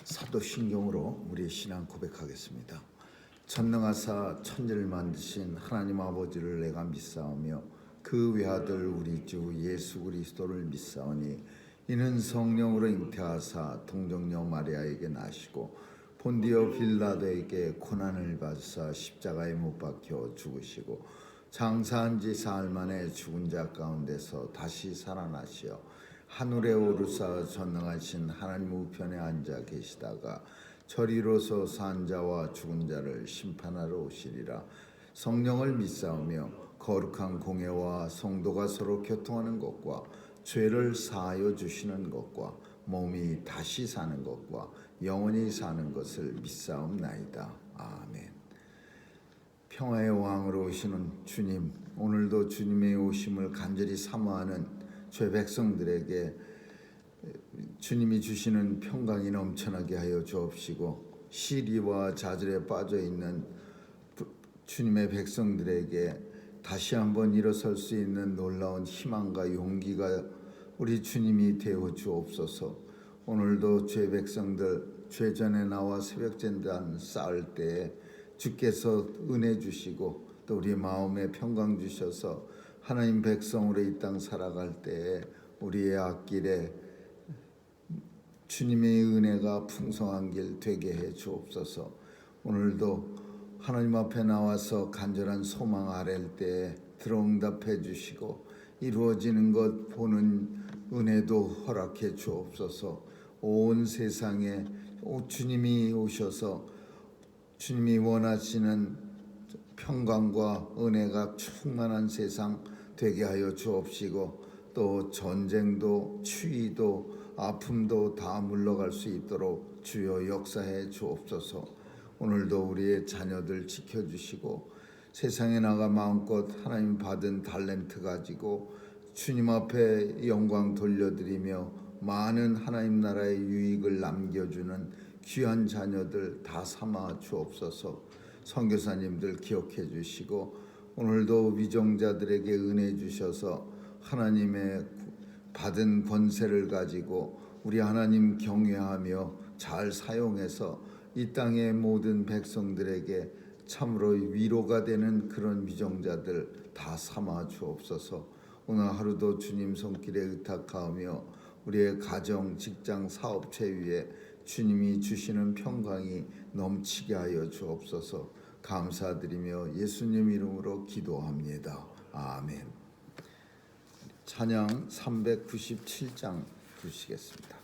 사도신경으로 우리의 신앙 고백하겠습니다. 전능하사 천지를 만드신 하나님 아버지를 내가 믿사오며 그 외아들 우리 주 예수 그리스도를 믿사오니 이는 성령으로 잉태하사 동정녀 마리아에게 나시고 본디오 빌라도에게 고난을 받으사 십자가에 못 박혀 죽으시고 장사한 지 사흘 만에 죽은 자 가운데서 다시 살아나시어 하늘에 오르사 전능하신 하나님 우편에 앉아 계시다가 저리로서 산 자와 죽은 자를 심판하러 오시리라. 성령을 믿사오며 거룩한 공예와 성도가 서로 교통하는 것과 죄를 사하여 주시는 것과 몸이 다시 사는 것과 영원히 사는 것을 믿사옵나이다. 아멘. 평화의 왕으로 오시는 주님, 오늘도 주님의 오심을 간절히 사모하는 죄 백성들에게 주님이 주시는 평강이 넘쳐나게 하여 주옵시고, 시리와 좌절에 빠져 있는 주님의 백성들에게 다시 한번 일어설 수 있는 놀라운 희망과 용기가 우리 주님이 되어 주옵소서. 오늘도 죄 백성들 죄전에 나와 새벽전단 쌓을 때에 주께서 은혜 주시고 또 우리 마음에 평강 주셔서 하나님 백성으로 이 땅 살아갈 때에 우리의 앞길에 주님의 은혜가 풍성한 길 되게 해 주옵소서. 오늘도 하나님 앞에 나와서 간절한 소망 아랠 때에 들어응답해 주시고 이루어지는 것 보는 은혜도 허락해 주옵소서. 온 세상에 주님이 오셔서 주님이 원하시는 평강과 은혜가 충만한 세상 되게 하여 주옵시고, 또 전쟁도 추위도 아픔도 다 물러갈 수 있도록 주여 역사해 주옵소서. 오늘도 우리의 자녀들 지켜주시고 세상에 나가 마음껏 하나님 받은 달란트 가지고 주님 앞에 영광 돌려드리며 많은 하나님 나라의 유익을 남겨주는 귀한 자녀들 다 삼아 주옵소서. 선교사님들 기억해 주시고 오늘도 위정자들에게 은혜 주셔서 하나님의 받은 권세를 가지고 우리 하나님 경외하며 잘 사용해서 이 땅의 모든 백성들에게 참으로 위로가 되는 그런 위정자들 다 삼아 주옵소서. 오늘 하루도 주님 손길에 의탁하며 우리의 가정, 직장, 사업체 위에 주님이 주시는 평강이 넘치게 하여 주옵소서. 감사드리며 예수님 이름으로 기도합니다. 아멘. 찬양 397장 부르시겠습니다.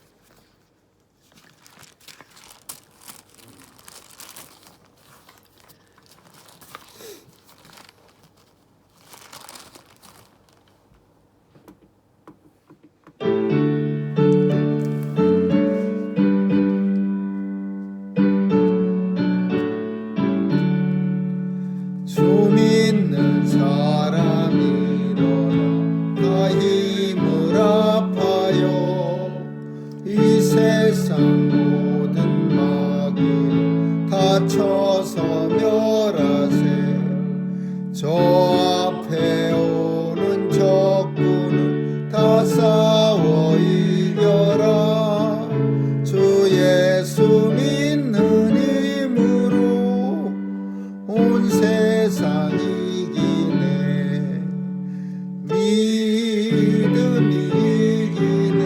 쳐서 멸하세. 저 앞에 오는 적군을 다 싸워 이겨라. 주 예수 믿는 힘으로 온 세상 이기네. 믿음이 이기네.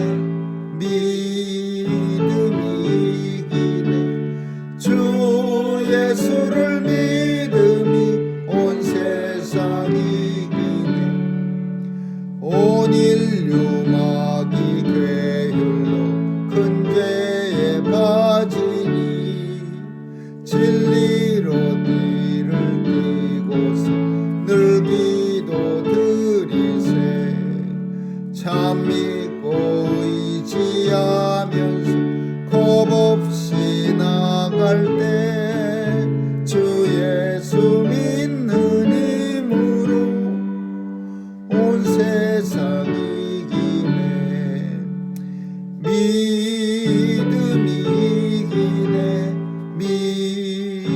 믿음이 이기네. 주 예수를 믿음이 온 세상 이기네. 온 인류 마귀 괴율로 큰 죄에 빠지니 진리로 뒤를 띠고서 늘 기도드리세. 참 믿고 의지하면서 겁없이 나갈 때 주 예수 믿는 힘으로 온 세상 이기네. 믿음이 이기네. 믿음이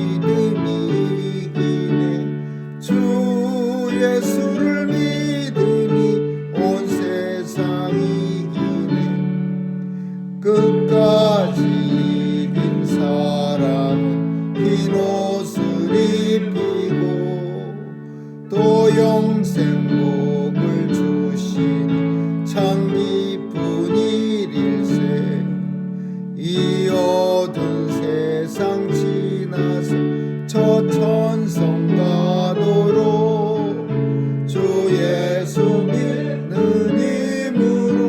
이 어두운 세상 지나서 저 천성가도로 주 예수 믿는 힘으로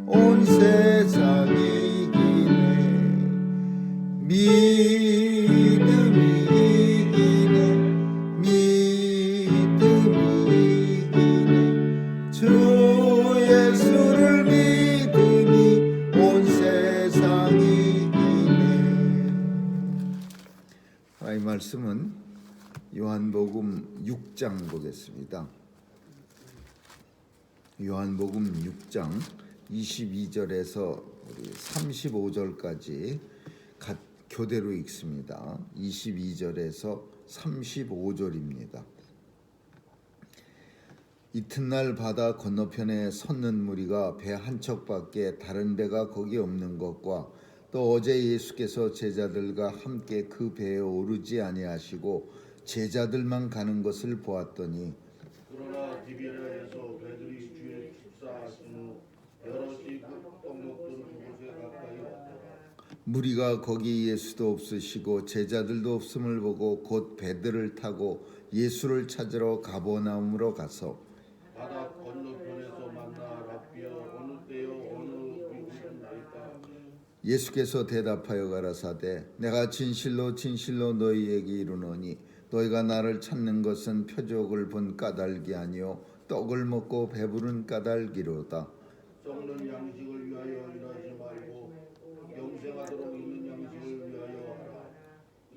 온 세상 이기네. 믿음이 이기네. 믿음이 이기네. 주 예수를 믿으니 온 세상이 이기네. 하나님 말씀은 요한복음 6장 보겠습니다. 요한복음 6장 22절에서 35절까지 교대로 읽습니다. 22절에서 35절입니다. 이튿날 바다 건너편에 섰는 무리가 배 한 척밖에 다른 배가 거기 없는 것과 또 어제 예수께서 제자들과 함께 그 배에 오르지 아니하시고 제자들만 가는 것을 보았더니 그러나 디비랴에서 배들이 주의 축사하신 후 여럿이 떡 먹던 그곳에 가까이 왔더라. 무리가 거기 예수도 없으시고 제자들도 없음을 보고 곧 배들을 타고 예수를 찾으러 가버나움으로 가서 바다 건너편에서 만나 랍비여 어느 때요 어느 이곳이나이까. 예수께서 대답하여 가라사대 내가 진실로 진실로 너희에게 이르노니 너희가 나를 찾는 것은 표적을 본 까닭이 아니요 떡을 먹고 배부른 까닭이로다. 썩는 양식을 위하여 일하지 말고 영생하도록 있는 양식을 위하여 하라.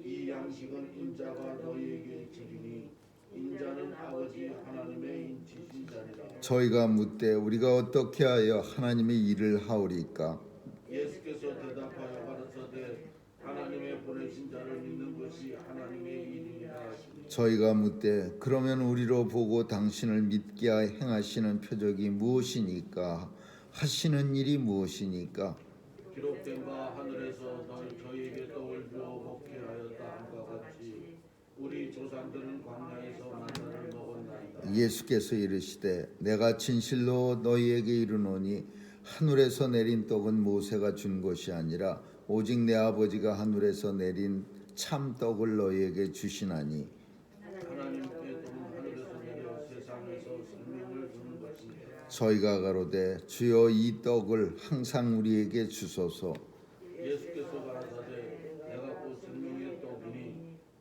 이 양식은 인자가 너희에게 주리니 인자는 아버지 하나님의 인치신 자니라. 저희가 묻되 우리가 어떻게 하여 하나님의 일을 하오리까? 예수께서 대답하여 가라사대 하나님의 보내신 자를 믿는 것이 하나님의 일이라 하시니. 저희가 묻되 그러면 우리로 보고 당신을 믿게 행하시는 표적이 무엇이니까? 하시는 일이 무엇이니까? 기록된 바 하늘에서 저희에게 떡을 주어 먹게 하였다 함과 같이 우리 조상들은 광야에서 만나를 먹었나이다. 예수께서 이르시되 내가 진실로 너희에게 이르노니 하늘에서 내린 떡은 모세가 준 것이 아니라 오직 내 아버지가 하늘에서 내린 참 떡을 너희에게 주시나니 하나님께 떡은 하늘에서 내려 세상에서 생명을 주는 것이니라. 저희가 가로되 주여 이 떡을 항상 우리에게 주소서. 예수께서 가라사대 내가 곧 생명의 떡이니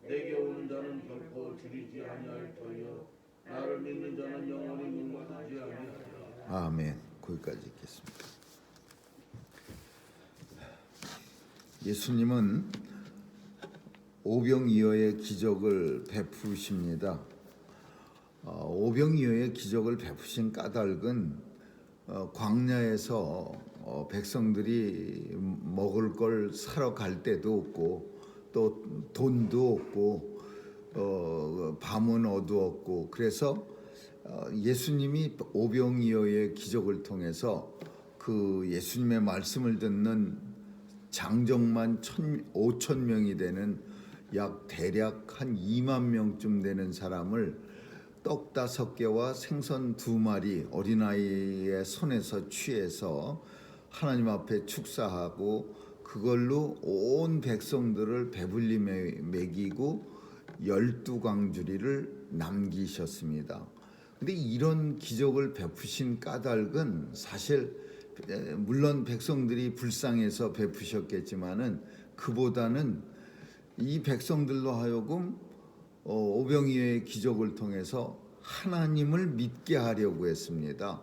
내게 오는 자는 결코 줄이지 아니할 터이요 나를 믿는 자는 영원히 목마르지 아니하리라. 아멘. 거기까지 읽겠습니다. 예수님은 오병이어의 기적을 베푸십니다. 오병이어의 기적을 베푸신 까닭은 광야에서 백성들이 먹을 걸 사러 갈 데도 없고 또 돈도 없고 밤은 어두웠고 그래서 예수님이 오병이어의 기적을 통해서 그 예수님의 말씀을 듣는 장정만 5천 명이 되는 약 대략 한 2만 명쯤 되는 사람을 떡 5개와 생선 2마리 어린아이의 손에서 취해서 하나님 앞에 축사하고 그걸로 온 백성들을 배불리 먹이고 12광주리를 남기셨습니다. 근데 이런 기적을 베푸신 까닭은 사실 물론 백성들이 불쌍해서 베푸셨겠지만은 그보다는 이 백성들로 하여금 오병이어의 기적을 통해서 하나님을 믿게 하려고 했습니다.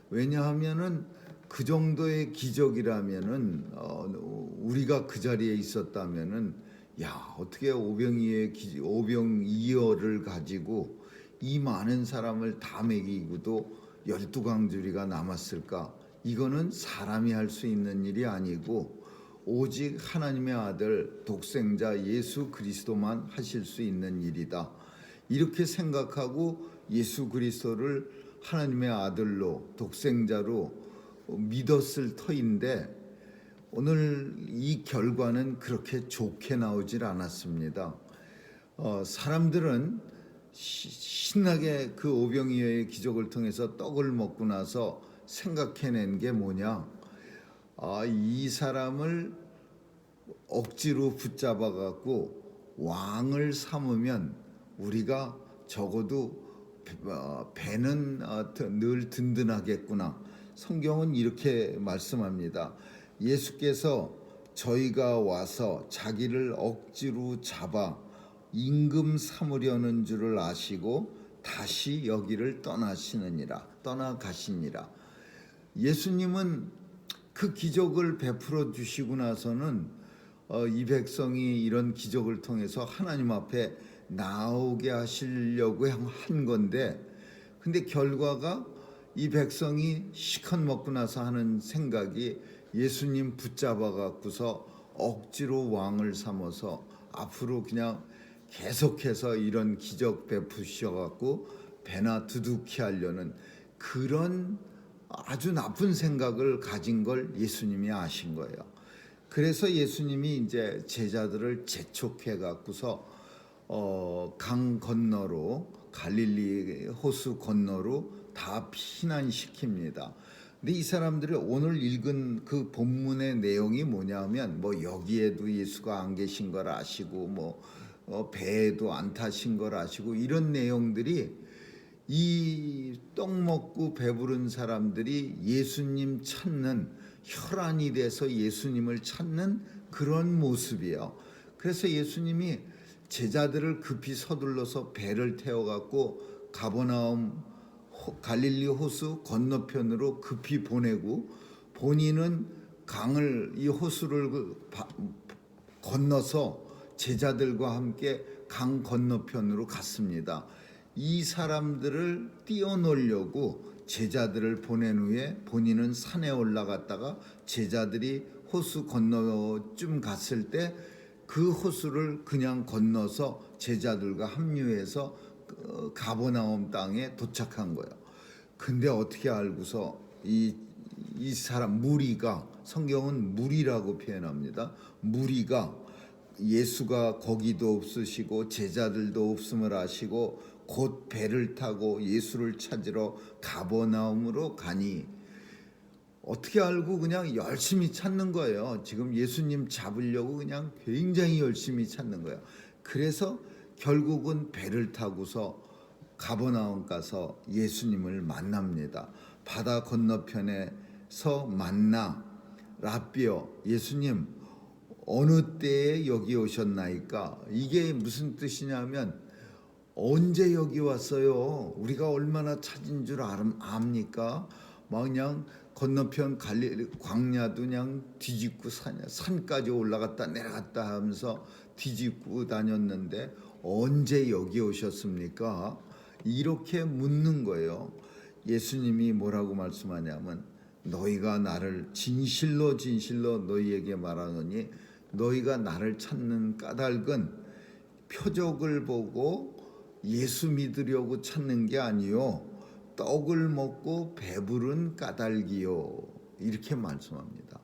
왜냐하면은 그 정도의 기적이라면은 우리가 그 자리에 있었다면은 야 어떻게 오병이어를 가지고 이 많은 사람을 다 먹이고도 12광주리가 남았을까? 이거는 사람이 할 수 있는 일이 아니고 오직 하나님의 아들 독생자 예수 그리스도만 하실 수 있는 일이다. 이렇게 생각하고 예수 그리스도를 하나님의 아들로 독생자로 믿었을 터인데 오늘 이 결과는 그렇게 좋게 나오질 않았습니다. 사람들은 신나게 그 오병이어의 기적을 통해서 떡을 먹고 나서 생각해낸 게 뭐냐? 이 사람을 억지로 붙잡아 갖고 왕을 삼으면 우리가 적어도 배는 늘 든든하겠구나. 성경은 이렇게 말씀합니다. 예수께서 저희가 와서 자기를 억지로 잡아 임금 삼으려는 줄을 아시고 다시 여기를 떠나가시니라. 예수님은 그 기적을 베풀어 주시고 나서는 이 백성이 이런 기적을 통해서 하나님 앞에 나오게 하시려고 한 건데, 근데 결과가 이 백성이 시컷 먹고 나서 하는 생각이 예수님 붙잡아 갖고서 억지로 왕을 삼아서 앞으로 그냥 계속해서 이런 기적 베푸셔 갖고 배나 두둑히 하려는 그런 아주 나쁜 생각을 가진 걸 예수님이 아신 거예요. 그래서 예수님이 이제 제자들을 재촉해 갖고서 강 건너로, 갈릴리 호수 건너로 다 피난시킵니다. 근데 이 사람들이 오늘 읽은 그 본문의 내용이 뭐냐면, 뭐 여기에도 예수가 안 계신 걸 아시고, 뭐 배에도 안 타신 걸 아시고, 이런 내용들이 이 떡 먹고 배부른 사람들이 예수님 찾는, 혈안이 돼서 예수님을 찾는 그런 모습이에요. 그래서 예수님이 제자들을 급히 서둘러서 배를 태워갖고 가버나움 갈릴리 호수 건너편으로 급히 보내고, 본인은 이 호수를 건너서 제자들과 함께 강 건너편으로 갔습니다. 이 사람들을 띄워놓으려고 제자들을 보낸 후에 본인은 산에 올라갔다가 제자들이 호수 건너쯤 갔을 때 그 호수를 그냥 건너서 제자들과 합류해서 가버나움 땅에 도착한 거예요. 근데 어떻게 알고서 이 사람 무리가, 성경은 무리라고 표현합니다. 무리가 예수가 거기도 없으시고 제자들도 없음을 아시고 곧 배를 타고 예수를 찾으러 가버나움으로 가니, 어떻게 알고 그냥 열심히 찾는 거예요. 지금 예수님 잡으려고 그냥 굉장히 열심히 찾는 거예요. 그래서 결국은 배를 타고서 가버나움 가서 예수님을 만납니다. 바다 건너편에서 만나 라비어, 예수님 어느 때에 여기 오셨나이까? 이게 무슨 뜻이냐면, 언제 여기 왔어요? 우리가 얼마나 찾은 줄 압니까? 막 그냥 건너편 갈릴리 광야도 그냥 뒤집고 산까지 올라갔다 내려갔다 하면서 뒤집고 다녔는데 언제 여기 오셨습니까? 이렇게 묻는 거예요. 예수님이 뭐라고 말씀하냐면, 너희가 나를 진실로 너희에게 말하노니 너희가 나를 찾는 까닭은 표적을 보고 예수 믿으려고 찾는 게 아니요 떡을 먹고 배부른 까닭이요, 이렇게 말씀합니다.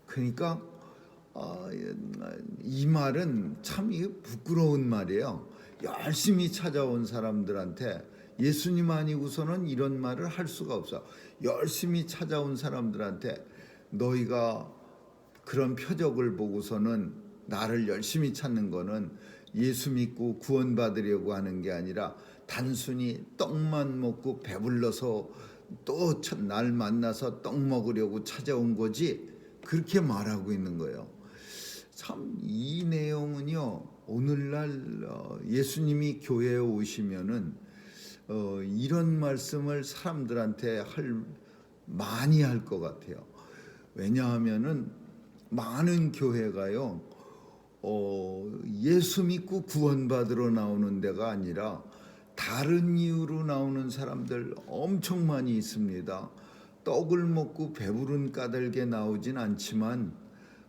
그러니까 이 말은 참 부끄러운 말이에요. 열심히 찾아온 사람들한테 예수님 아니고서는 이런 말을 할 수가 없어. 열심히 찾아온 사람들한테 너희가 그런 표적을 보고서는 나를 열심히 찾는 거는 예수 믿고 구원받으려고 하는 게 아니라 단순히 떡만 먹고 배불러서 또 날 만나서 떡 먹으려고 찾아온 거지, 그렇게 말하고 있는 거예요. 참 이 내용은요, 오늘날 예수님이 교회에 오시면은 이런 말씀을 사람들한테 많이 할 것 같아요. 왜냐하면은 많은 교회가요, 예수 믿고 구원받으러 나오는 데가 아니라 다른 이유로 나오는 사람들 엄청 많이 있습니다. 떡을 먹고 배부른 까닭에 나오진 않지만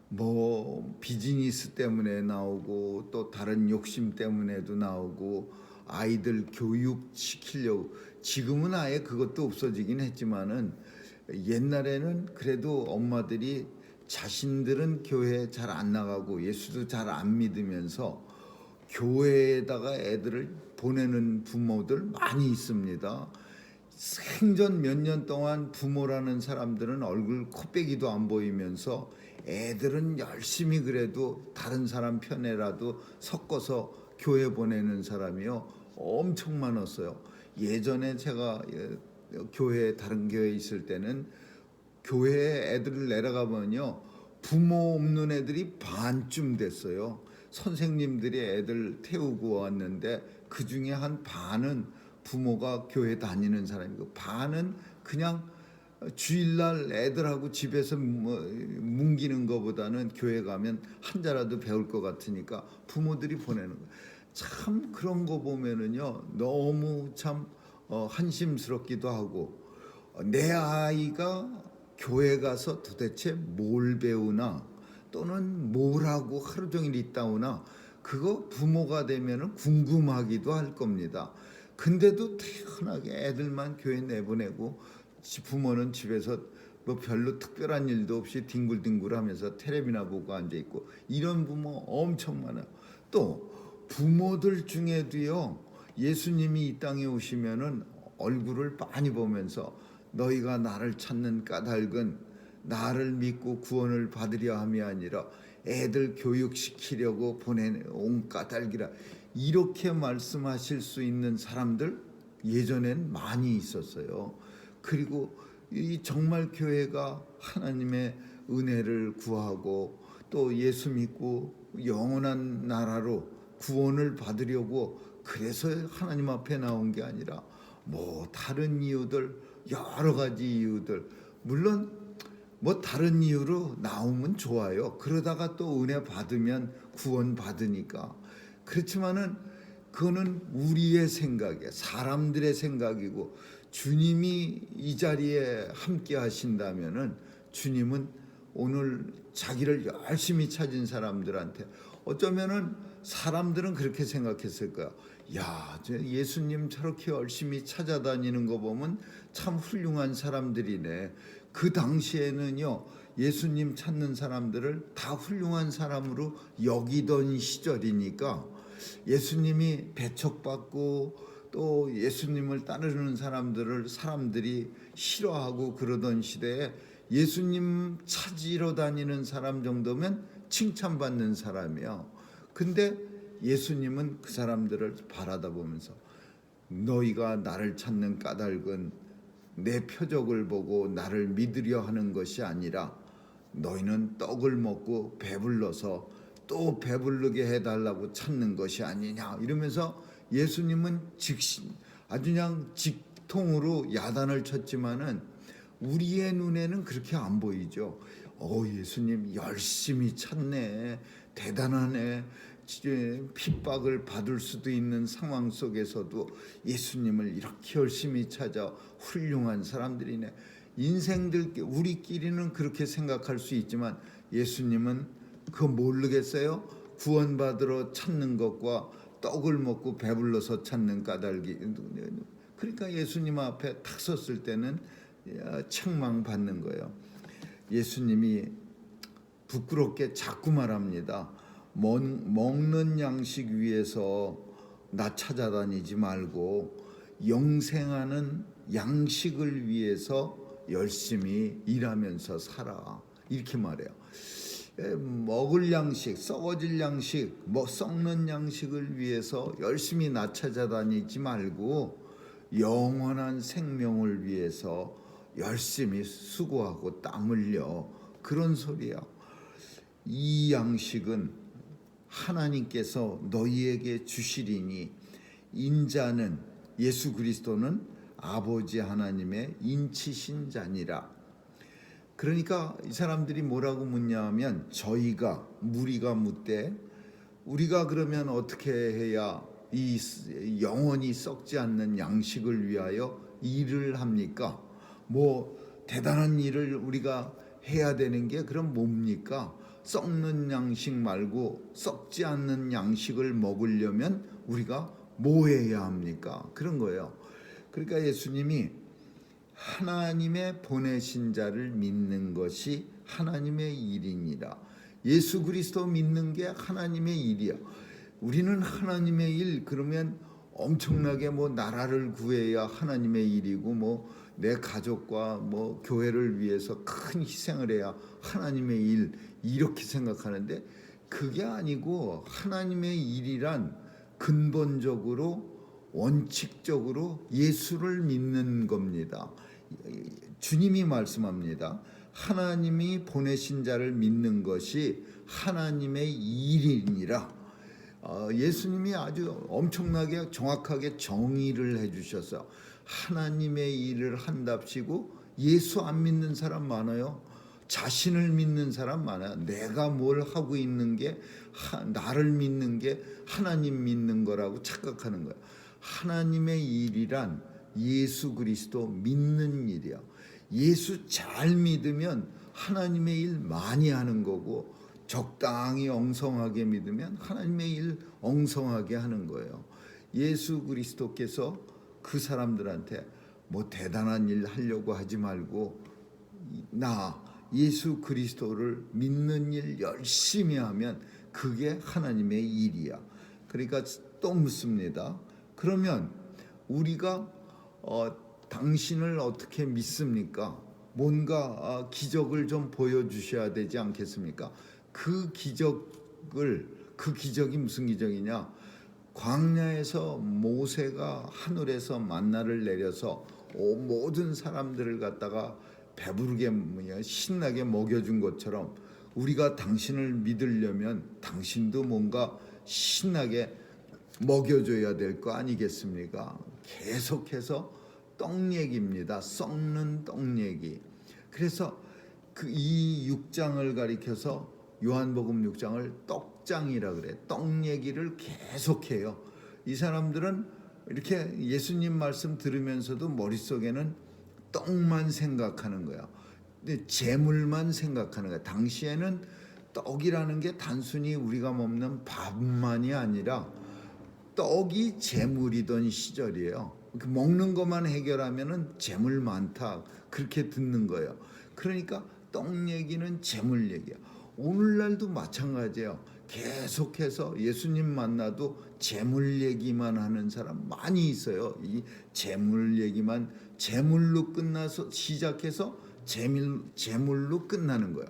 뭐 비즈니스 때문에 나오고 또 다른 욕심 때문에도 나오고 아이들 교육시키려고. 지금은 아예 그것도 없어지긴 했지만은 옛날에는 그래도 엄마들이 자신들은 교회에 잘 안 나가고 예수도 잘 안 믿으면서 교회에다가 애들을 보내는 부모들 많이 있습니다. 생전 몇 년 동안 부모라는 사람들은 얼굴 코빼기도 안 보이면서 애들은 열심히 그래도 다른 사람 편에라도 섞어서 교회 보내는 사람이요 엄청 많았어요. 예전에 제가 교회 다른 교회에 있을 때는 교회에 애들을 내려가 보면요 부모 없는 애들이 반쯤 됐어요. 선생님들이 애들 태우고 왔는데 그 중에 한 반은 부모가 교회 다니는 사람이고 반은 그냥 주일날 애들하고 집에서 뭉기는 것보다는 교회 가면 한자라도 배울 것 같으니까 부모들이 보내는 거예요. 참 그런 거 보면은요 너무 참 한심스럽기도 하고 내 아이가 교회 가서 도대체 뭘 배우나 또는 뭘 하고 하루 종일 있다 오나 그거 부모가 되면은 궁금하기도 할 겁니다. 근데도 태연하게 애들만 교회 내보내고 부모는 집에서 뭐 별로 특별한 일도 없이 뒹굴뒹굴하면서 텔레비나 보고 앉아 있고 이런 부모 엄청 많아요. 또 부모들 중에도요 예수님이 이 땅에 오시면은 얼굴을 많이 보면서 너희가 나를 찾는 까닭은 나를 믿고 구원을 받으려 함이 아니라 애들 교육시키려고 보내온 까닭이라 이렇게 말씀하실 수 있는 사람들 예전엔 많이 있었어요. 그리고 이 정말 교회가 하나님의 은혜를 구하고 또 예수 믿고 영원한 나라로 구원을 받으려고 그래서 하나님 앞에 나온 게 아니라 뭐 다른 이유들 여러 가지 이유들 물론 뭐 다른 이유로 나오면 좋아요. 그러다가 또 은혜 받으면 구원 받으니까. 그렇지만은 그거는 우리의 생각이에요. 사람들의 생각이고 주님이 이 자리에 함께 하신다면은 주님은 오늘 자기를 열심히 찾은 사람들한테 어쩌면은 사람들은 그렇게 생각했을 거야. 야, 예수님 저렇게 열심히 찾아다니는 거 보면 참 훌륭한 사람들이네. 그 당시에는요 예수님 찾는 사람들을 다 훌륭한 사람으로 여기던 시절이니까 예수님이 배척받고 또 예수님을 따르는 사람들이 싫어하고 그러던 시대에 예수님 찾으러 다니는 사람 정도면 칭찬받는 사람이요. 근데 예수님은 그 사람들을 바라다 보면서 너희가 나를 찾는 까닭은 내 표적을 보고 나를 믿으려 하는 것이 아니라 너희는 떡을 먹고 배불러서 또 배부르게 해달라고 찾는 것이 아니냐 이러면서 예수님은 아주 그냥 직통으로 야단을 쳤지만은 우리의 눈에는 그렇게 안 보이죠. 예수님 열심히 찾네, 대단하네. 핍박을 받을 수도 있는 상황 속에서도 예수님을 이렇게 열심히 찾아 훌륭한 사람들이네. 인생들 우리끼리는 그렇게 생각할 수 있지만 예수님은 그거 모르겠어요? 구원받으러 찾는 것과 떡을 먹고 배불러서 찾는 까닭이. 그러니까 예수님 앞에 탁 섰을 때는 책망받는 거예요. 예수님이 부끄럽게 자꾸 말합니다. 먹는 양식 위해서 나 찾아다니지 말고 영생하는 양식을 위해서 열심히 일하면서 살아. 이렇게 말해요. 먹을 양식, 썩어질 양식, 썩는 양식을 위해서 열심히 나 찾아다니지 말고 영원한 생명을 위해서 열심히 수고하고 땀 흘려. 그런 소리야. 이 양식은 하나님께서 너희에게 주시리니 인자는 예수 그리스도는 아버지 하나님의 인치신 자니라. 그러니까 이 사람들이 뭐라고 묻냐면 무리가 묻되 우리가 그러면 어떻게 해야 이 영원히 썩지 않는 양식을 위하여 일을 합니까? 뭐 대단한 일을 우리가 해야 되는 게 그럼 뭡니까? 썩는 양식 말고 썩지 않는 양식을 먹으려면 우리가 뭐 해야 합니까? 그런 거예요. 그러니까 예수님이 하나님의 보내신 자를 믿는 것이 하나님의 일이니라. 예수 그리스도 믿는 게 하나님의 일이야. 우리는 하나님의 일 그러면 엄청나게 뭐 나라를 구해야 하나님의 일이고 뭐 내 가족과 뭐 교회를 위해서 큰 희생을 해야 하나님의 일 이렇게 생각하는데 그게 아니고 하나님의 일이란 근본적으로 원칙적으로 예수를 믿는 겁니다. 주님이 말씀합니다. 하나님이 보내신 자를 믿는 것이 하나님의 일이니라. 예수님이 아주 엄청나게 정확하게 정의를 해주셔서 하나님의 일을 한답시고 예수 안 믿는 사람 많아요. 자신을 믿는 사람 많아요. 내가 뭘 하고 있는 게 나를 믿는 게 하나님 믿는 거라고 착각하는 거예요. 하나님의 일이란 예수 그리스도 믿는 일이야. 예수 잘 믿으면 하나님의 일 많이 하는 거고 적당히 엉성하게 믿으면 하나님의 일 엉성하게 하는 거예요. 예수 그리스도께서 그 사람들한테 뭐 대단한 일 하려고 하지 말고 나 예수 그리스도를 믿는 일 열심히 하면 그게 하나님의 일이야. 그러니까 또 묻습니다. 그러면 우리가 당신을 어떻게 믿습니까? 뭔가 기적을 좀 보여주셔야 되지 않겠습니까? 그 기적이 무슨 기적이냐? 광야에서 모세가 하늘에서 만나를 내려서 모든 사람들을 갖다가 배부르게 신나게 먹여준 것처럼 우리가 당신을 믿으려면 당신도 뭔가 신나게 먹여줘야 될 거 아니겠습니까? 계속해서 떡 얘기입니다. 썩는 떡 얘기. 그래서 이 6장을 가리켜서 요한복음 6장을 떡장이라 그래. 떡 얘기를 계속해요. 이 사람들은 이렇게 예수님 말씀 들으면서도 머릿속에는 떡만 생각하는 거야. 근데 재물만 생각하는 거야. 당시에는 떡이라는 게 단순히 우리가 먹는 밥만이 아니라 떡이 재물이던 시절이에요. 먹는 것만 해결하면은 재물 많다 그렇게 듣는 거예요. 그러니까 떡 얘기는 재물 얘기야. 오늘날도 마찬가지예요. 계속해서 예수님 만나도 재물 얘기만 하는 사람 많이 있어요. 이 재물 얘기만 재물로 끝나서 시작해서 재물로 끝나는 거야.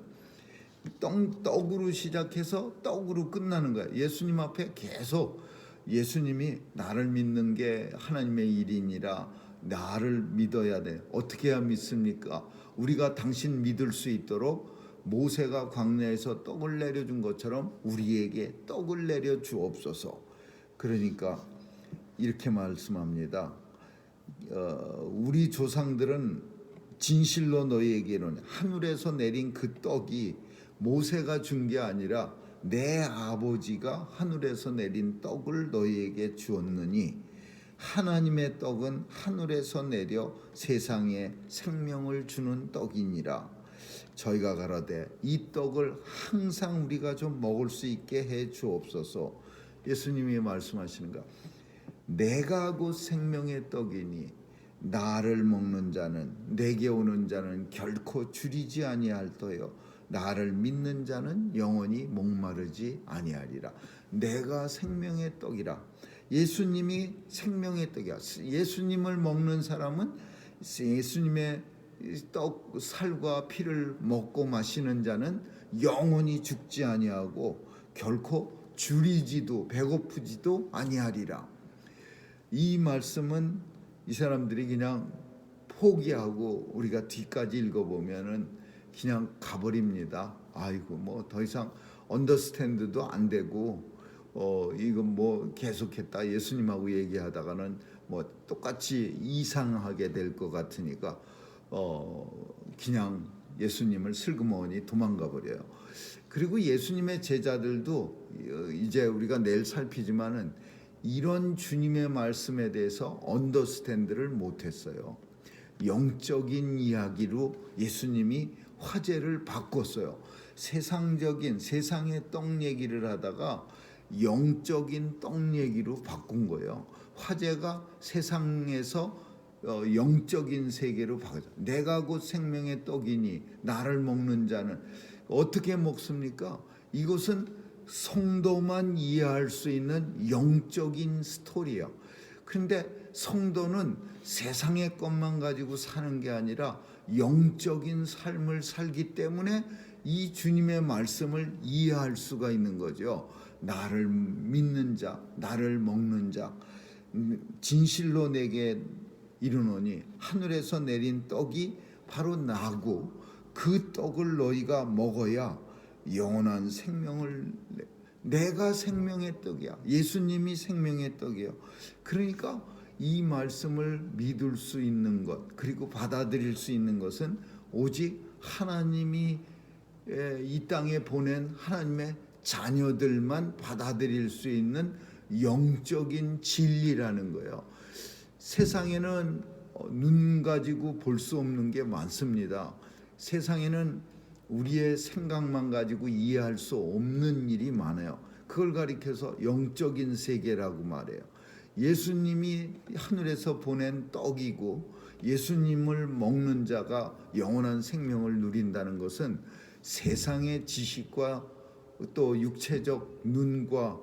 떡으로 시작해서 떡으로 끝나는 거야. 예수님 앞에 계속 예수님이 나를 믿는 게 하나님의 일이니라 나를 믿어야 돼. 어떻게 해야 믿습니까? 우리가 당신 믿을 수 있도록 모세가 광야에서 떡을 내려준 것처럼 우리에게 떡을 내려 주옵소서. 그러니까 이렇게 말씀합니다. 우리 조상들은 진실로 너희에게 이르노니 하늘에서 내린 그 떡이 모세가 준 게 아니라 내 아버지가 하늘에서 내린 떡을 너희에게 주었느니 하나님의 떡은 하늘에서 내려 세상에 생명을 주는 떡이니라. 저희가 가라되 이 떡을 항상 우리가 좀 먹을 수 있게 해 주옵소서. 예수님이 말씀하시는 거. 내가 곧 생명의 떡이니 나를 먹는 자는 내게 오는 자는 결코 줄이지 아니할떠요 나를 믿는 자는 영원히 목마르지 아니하리라. 내가 생명의 떡이라. 예수님이 생명의 떡이야. 예수님을 먹는 사람은 예수님의 떡 살과 피를 먹고 마시는 자는 영원히 죽지 아니하고 결코 줄이지도 배고프지도 아니하리라. 이 말씀은 이 사람들이 그냥 포기하고 우리가 뒤까지 읽어보면은 그냥 가버립니다. 아이고 뭐 더 이상 언더스탠드도 안 되고 이건 뭐 계속했다 예수님하고 얘기하다가는 뭐 똑같이 이상하게 될 것 같으니까 그냥 예수님을 슬그머니 도망가 버려요. 그리고 예수님의 제자들도 이제 우리가 내일 살피지만은 이런 주님의 말씀에 대해서 언더스탠드를 못했어요. 영적인 이야기로 예수님이 화제를 바꿨어요. 세상의 떡 얘기를 하다가 영적인 떡 얘기로 바꾼 거예요. 화제가 세상에서 영적인 세계로 바뀌었어요. 내가 곧 생명의 떡이니 나를 먹는 자는 어떻게 먹습니까? 이것은 성도만 이해할 수 있는 영적인 스토리야. 그런데 성도는 세상의 것만 가지고 사는 게 아니라 영적인 삶을 살기 때문에 이 주님의 말씀을 이해할 수가 있는 거죠. 나를 믿는 자, 나를 먹는 자, 진실로 내게 이르노니 하늘에서 내린 떡이 바로 나고 그 떡을 너희가 먹어야 영원한 생명을, 내가 생명의 떡이야. 예수님이 생명의 떡이에요. 그러니까 이 말씀을 믿을 수 있는 것, 그리고 받아들일 수 있는 것은 오직 하나님이 이 땅에 보낸 하나님의 자녀들만 받아들일 수 있는 영적인 진리라는 거예요. 세상에는 눈 가지고 볼 수 없는 게 많습니다. 세상에는 우리의 생각만 가지고 이해할 수 없는 일이 많아요. 그걸 가리켜서 영적인 세계라고 말해요. 예수님이 하늘에서 보낸 떡이고 예수님을 먹는 자가 영원한 생명을 누린다는 것은 세상의 지식과 또 육체적 눈과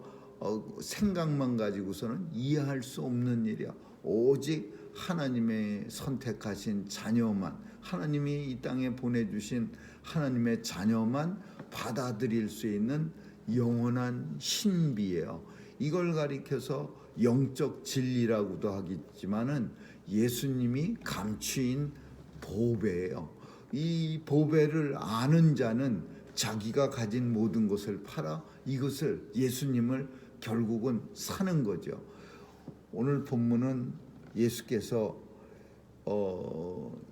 생각만 가지고서는 이해할 수 없는 일이야. 오직 하나님의 선택하신 자녀만, 하나님이 이 땅에 보내주신 하나님의 자녀만 받아들일 수 있는 영원한 신비예요. 이걸 가리켜서 영적 진리라고도 하겠지만은 예수님이 감추인 보배예요. 이 보배를 아는 자는 자기가 가진 모든 것을 팔아 이것을, 예수님을 결국은 사는 거죠. 오늘 본문은 예수께서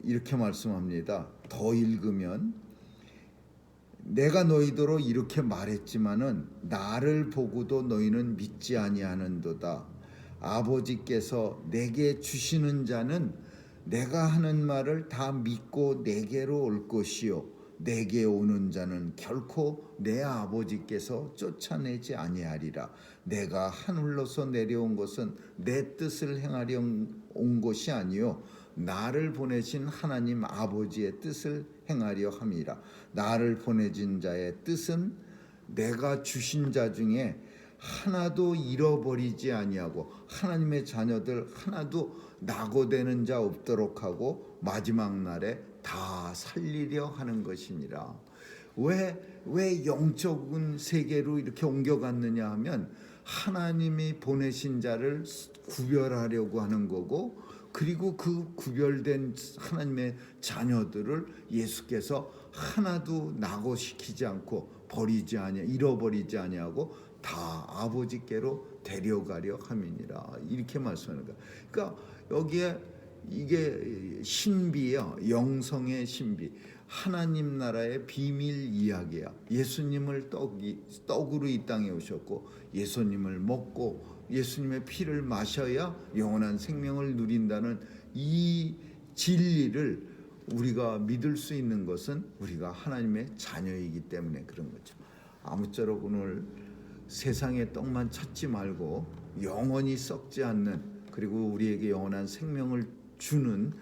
이렇게 말씀합니다. 더 읽으면 내가 너희더러 이렇게 말했지만은 나를 보고도 너희는 믿지 아니하는도다. 아버지께서 내게 주시는 자는 내가 하는 말을 다 믿고 내게로 올 것이요 내게 오는 자는 결코 내 아버지께서 쫓아내지 아니하리라. 내가 하늘로서 내려온 것은 내 뜻을 행하려 온 것이 아니요 나를 보내신 하나님 아버지의 뜻을 행하려 함이라. 나를 보내진 자의 뜻은 내가 주신 자 중에 하나도 잃어버리지 아니하고 하나님의 자녀들 하나도 낙오되는 자 없도록 하고 마지막 날에 다 살리려 하는 것이니라. 왜 영적인 세계로 이렇게 옮겨갔느냐 하면 하나님이 보내신 자를 구별하려고 하는 거고, 그리고 그 구별된 하나님의 자녀들을 예수께서 하나도 낙오시키지 않고 버리지 아니하, 잃어버리지 아니하고 다 아버지께로 데려가려 함이니라. 이렇게 말씀하는 거예요. 그러니까 여기에 이게 신비예요. 영성의 신비. 하나님 나라의 비밀 이야기야. 예수님을 떡으로 이 땅에 오셨고 예수님을 먹고 예수님의 피를 마셔야 영원한 생명을 누린다는 이 진리를 우리가 믿을 수 있는 것은 우리가 하나님의 자녀이기 때문에 그런 거죠. 아무쪼록 오늘 세상의 떡만 찾지 말고 영원히 썩지 않는, 그리고 우리에게 영원한 생명을 주는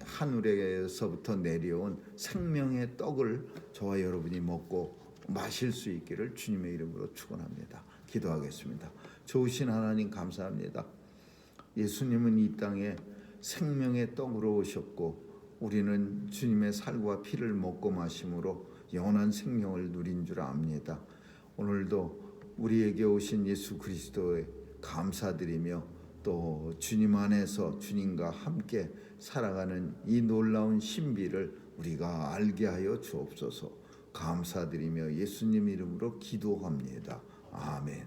하늘에서부터 내려온 생명의 떡을 저와 여러분이 먹고 마실 수 있기를 주님의 이름으로 축원합니다. 기도하겠습니다. 좋으신 하나님 감사합니다. 예수님은 이 땅에 생명의 떡으로 오셨고 우리는 주님의 살과 피를 먹고 마심으로 영원한 생명을 누린 줄 압니다. 오늘도 우리에게 오신 예수 그리스도에 감사드리며 또 주님 안에서 주님과 함께 살아가는 이 놀라운 신비를 우리가 알게 하여 주옵소서. 감사드리며 예수님 이름으로 기도합니다. 아멘.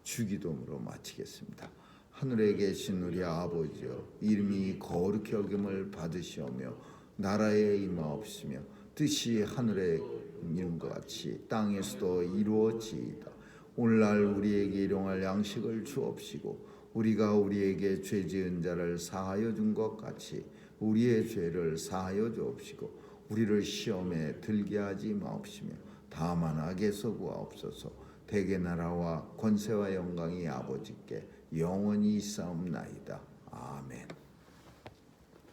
주기도문으로 마치겠습니다. 하늘에 계신 우리 아버지여, 이름이 거룩히 여김을 받으시오며 나라에 임하옵시며 뜻이 하늘에 이룬 것 같이 땅에서도 이루어지이다. 오늘날 우리에게 일용할 양식을 주옵시고 우리가 우리에게 죄 지은 자를 사하여 준 것 같이 우리의 죄를 사하여 주옵시고 우리를 시험에 들게 하지 마옵시며 다만 악에서 구하옵소서. 대개 나라와 권세와 영광이 아버지께 영원히 있사옵나이다. 아멘.